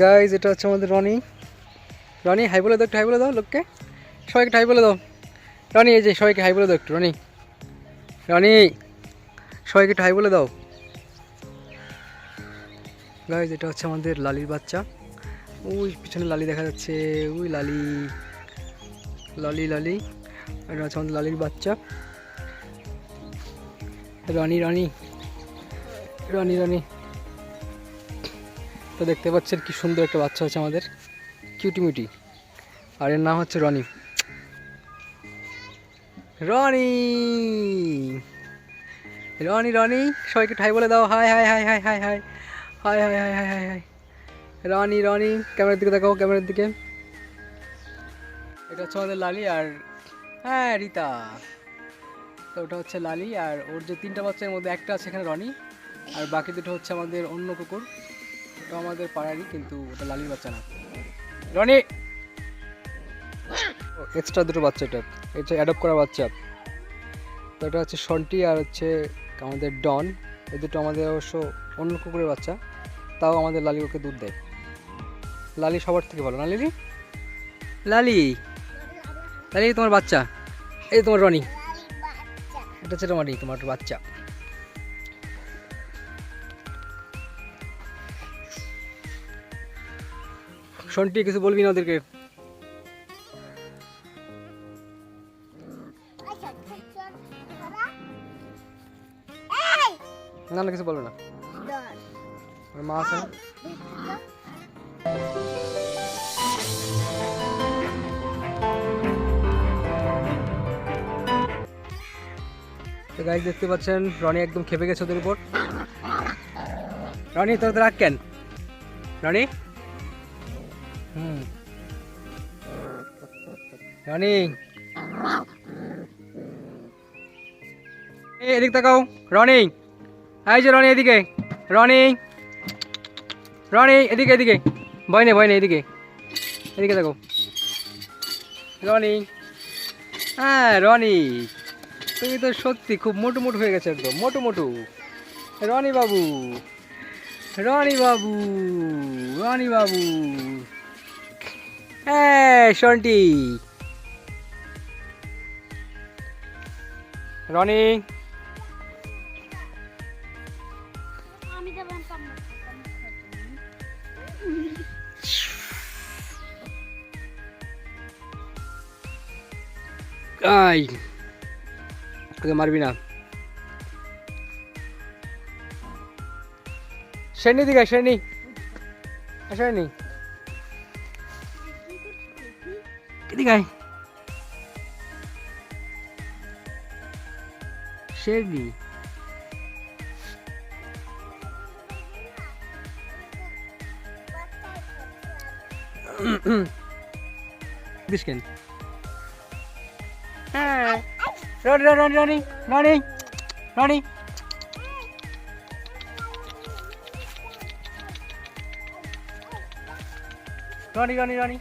Guys এটা হচ্ছে আমাদের রনি। রনি হাই বলে দাও, একটু হাই বলে দাও লোককে, সবাইকে হাই বলে দাও। রনি এই যে সবাইকে হাই বলে দাও একটু। রনি রনি সবাইকে একটু হাই বলে দাও। গাইজ এটা হচ্ছে আমাদের লালির বাচ্চা। ওই পিছনে লালি দেখা যাচ্ছে, ওই লালি লালি লালি। এটা হচ্ছে আমাদের লালির বাচ্চা রনি। রনি রনি রনি তো দেখতে পাচ্ছেন কি সুন্দর একটা বাচ্চা হচ্ছে আমাদের, কিউটিমিউটি। আর এর নাম হচ্ছে রনি। রনি রনি রনি সবাইকে ঠাই বলে দাও, hi hi hi hi hi hi hi hi hi hi hi hi. Roni Roni ক্যামেরার দিকে দেখাও, ক্যামেরার দিকে। এটা হচ্ছে আমাদের লালি আর হ্যাঁ রিতা। তো ওটা হচ্ছে লালি, আর ওর যে তিনটা বাচ্চার মধ্যে একটা আছে এখানে রনি, আর বাকি দুটো হচ্ছে আমাদের অন্য কুকুর। ওটা আমাদের পাড়ারই, কিন্তু ওটা লালির বাচ্চা না। রনি এক্সট্রা দুটো বাচ্চা, এটা অ্যাডপ্ট করা বাচ্চা। তো এটা হচ্ছে সন্টি আর হচ্ছে আমাদের ডন। এই দুটো আমাদের অবশ্য অন্য কুকুরের বাচ্চা, তাও আমাদের লালি ওকে দুধ দেয়। লালি সবার থেকে ভালো না লিলি? লালি লালি তোমার বাচ্চা, এই তোমার রনি, এটা হচ্ছে রনি তোমার বাচ্চা। সন্টি কিছু বলবি না ওদেরকে? না না কিছু বলবে না, মা আছে না। তো গাইস দেখতে পাচ্ছেন রনি একদম খেপে গেছে ওদের উপর। রনি তোর রাগ কেন রনি? রনি এদিক তাকাও। রনি এই যে রনি এদিকে, রনি রনি এদিকে এদিকে, ভয় নেই ভয় নেই, এদিকে এদিকে দেখো। রনি হ্যাঁ রনি তুমি তো সত্যি খুব মোটু মোটু হয়ে গেছে, একদম মোটু মোটু। রনি বাবু রনি বাবু রনি বাবু হ্যাঁ সন্টি। রনি আই তোকে মারবি না। শ্রেণী দিকে শ্রেণী শ্রেণী এদিকে শ্রেণী। দিসকেন হ্যাঁ রনি রনি রনি রনি রনি রনি রনি রনি